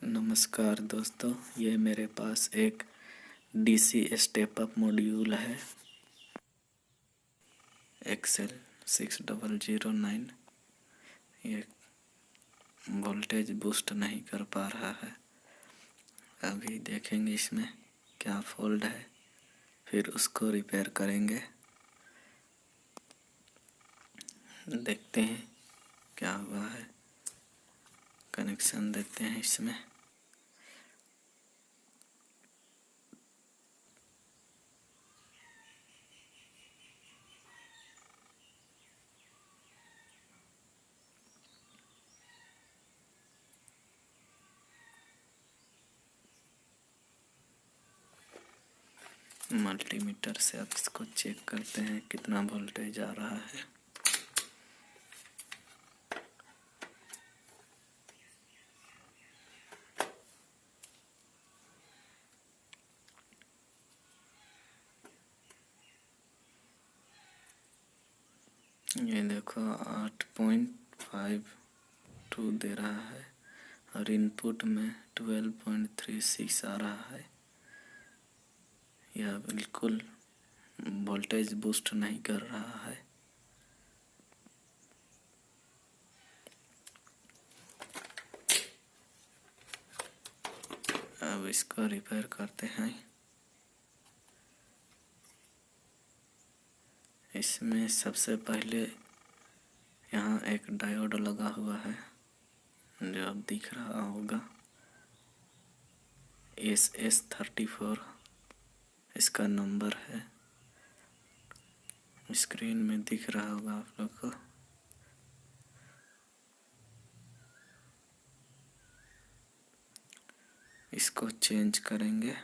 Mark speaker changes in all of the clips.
Speaker 1: नमस्कार दोस्तों, ये मेरे पास एक डीसी स्टेप अप मॉड्यूल है एक्सेल 6009। ये वोल्टेज बूस्ट नहीं कर पा रहा है। अभी देखेंगे इसमें क्या फॉल्ट है, फिर उसको रिपेयर करेंगे। देखते हैं क्या हुआ है। कनेक्शन देते हैं इसमें। मल्टीमीटर से अब इसको चेक करते हैं कितना वोल्टेज आ रहा है। ये देखो 8.52 दे रहा है और इनपुट में 12.36 आ रहा है। यह बिल्कुल वोल्टेज बूस्ट नहीं कर रहा है। अब इसको रिपेयर करते हैं। इसमें सबसे पहले यहाँ एक डायोड लगा हुआ है जो अब दिख रहा होगा, SS34 इसका नंबर है। स्क्रीन में दिख रहा होगा आप लोग को। इसको चेंज करेंगे।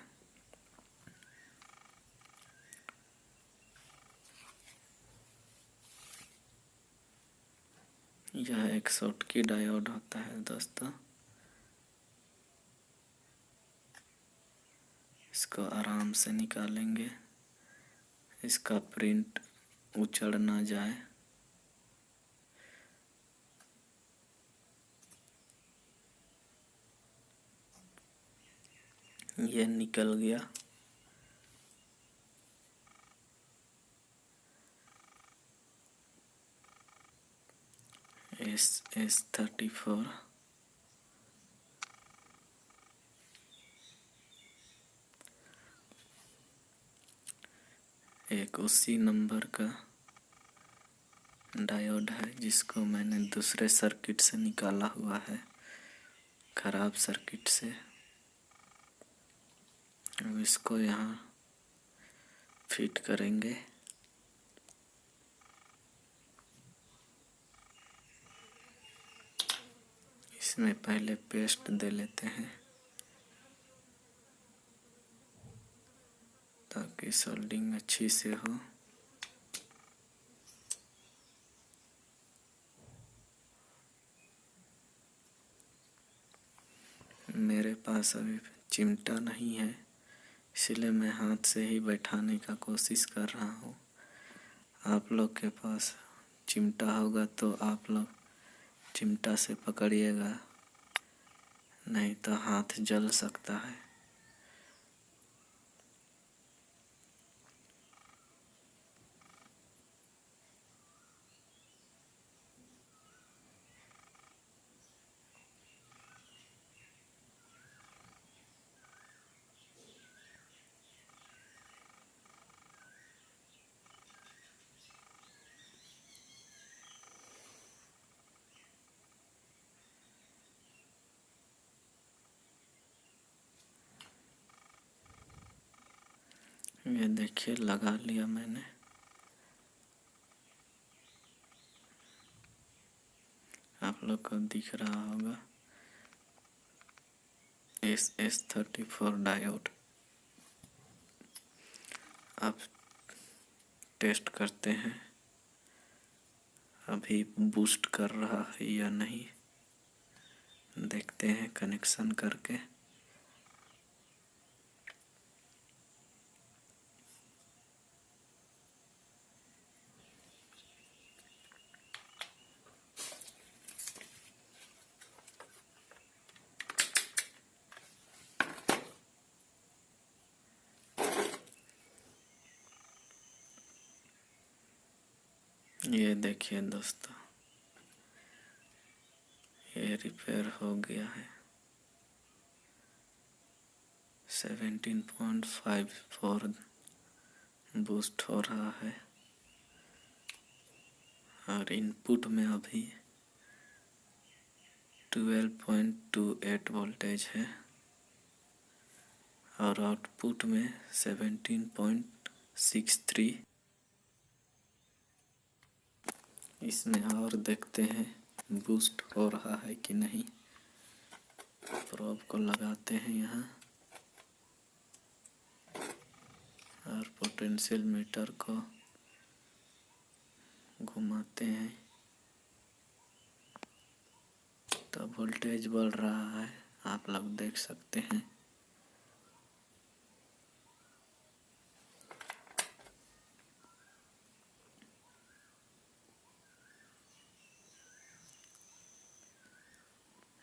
Speaker 1: यह एक शॉटकी डायोड होता है दोस्तों। इसको आराम से निकालेंगे, इसका प्रिंट उचड़ ना जाए। ये निकल गया। SS34 एक उसी नंबर का डायोड है जिसको मैंने दूसरे सर्किट से निकाला हुआ है, खराब सर्किट से। अब इसको यहाँ फिट करेंगे। इसमें पहले पेस्ट दे लेते हैं ताकि सोल्डिंग अच्छी से हो। मेरे पास अभी चिमटा नहीं है, इसलिए मैं हाथ से ही बैठाने का कोशिश कर रहा हूँ। आप लोग के पास चिमटा होगा तो आप लोग चिमटा से पकड़िएगा, नहीं तो हाथ जल सकता है। ये देखिए लगा लिया मैंने। आप लोग को दिख रहा होगा SS34 डायोड। अब टेस्ट करते हैं अभी बूस्ट कर रहा है या नहीं। देखते हैं कनेक्शन करके। ये देखिए दोस्तों, ये रिपेयर हो गया है। 17.54 बूस्ट हो रहा है और इनपुट में अभी 12.28 वोल्टेज है और आउटपुट में 17.63। इसमें और देखते हैं बूस्ट हो रहा है कि नहीं। प्रोब को लगाते हैं यहाँ और पोटेंशियल मीटर को घुमाते हैं तो वोल्टेज बढ़ रहा है, आप लोग देख सकते हैं।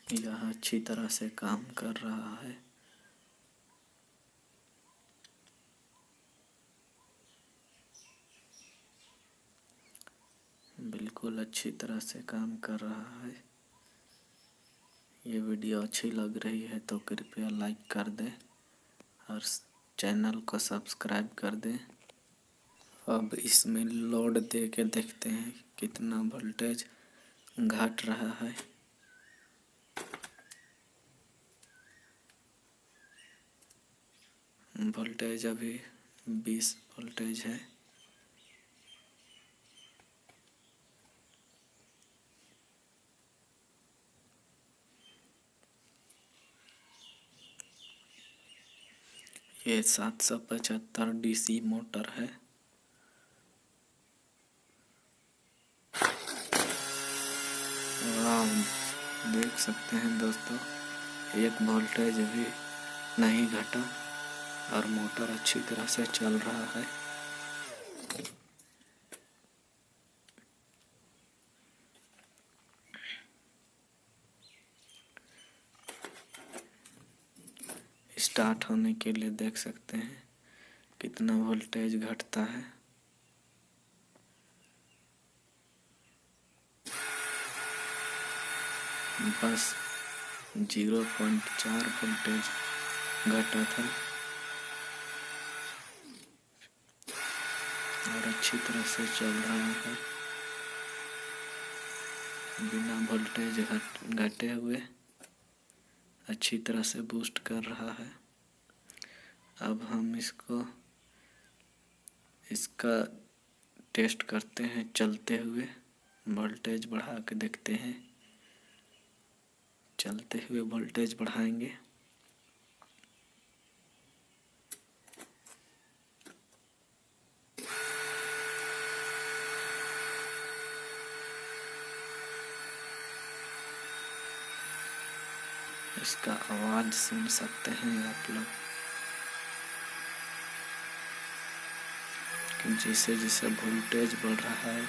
Speaker 1: यह अच्छी तरह से काम कर रहा है। बिल्कुल अच्छी तरह से काम कर रहा है। ये वीडियो अच्छी लग रही है तो कृपया लाइक कर दें और चैनल को सब्सक्राइब कर दें। अब इसमें लोड दे के देखते हैं कितना वोल्टेज घट रहा है। वोल्टेज अभी 20 वोल्टेज है। ये 775 डीसी मोटर है। आप देख सकते हैं दोस्तों, एक वोल्टेज भी नहीं घटा और मोटर अच्छी तरह से चल रहा है। स्टार्ट होने के लिए देख सकते हैं कितना वोल्टेज घटता है। बस 0.4 वोल्टेज घटा था और अच्छी तरह से चल रहा है बिना वोल्टेज घटे हुए। अच्छी तरह से बूस्ट कर रहा है। अब हम इसका टेस्ट करते हैं चलते हुए। वोल्टेज बढ़ा के देखते हैं। चलते हुए वोल्टेज बढ़ाएंगे। इसका आवाज सुन सकते हैं आप लोग कि जैसे जैसे वोल्टेज बढ़ रहा है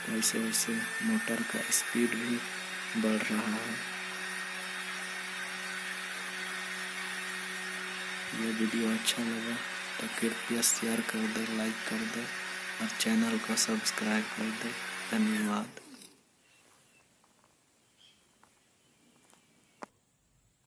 Speaker 1: वैसे वैसे मोटर का स्पीड भी बढ़ रहा है। ये वीडियो अच्छा लगा तो कृपया शेयर कर दें, लाइक कर दें और चैनल को सब्सक्राइब कर दें। धन्यवाद।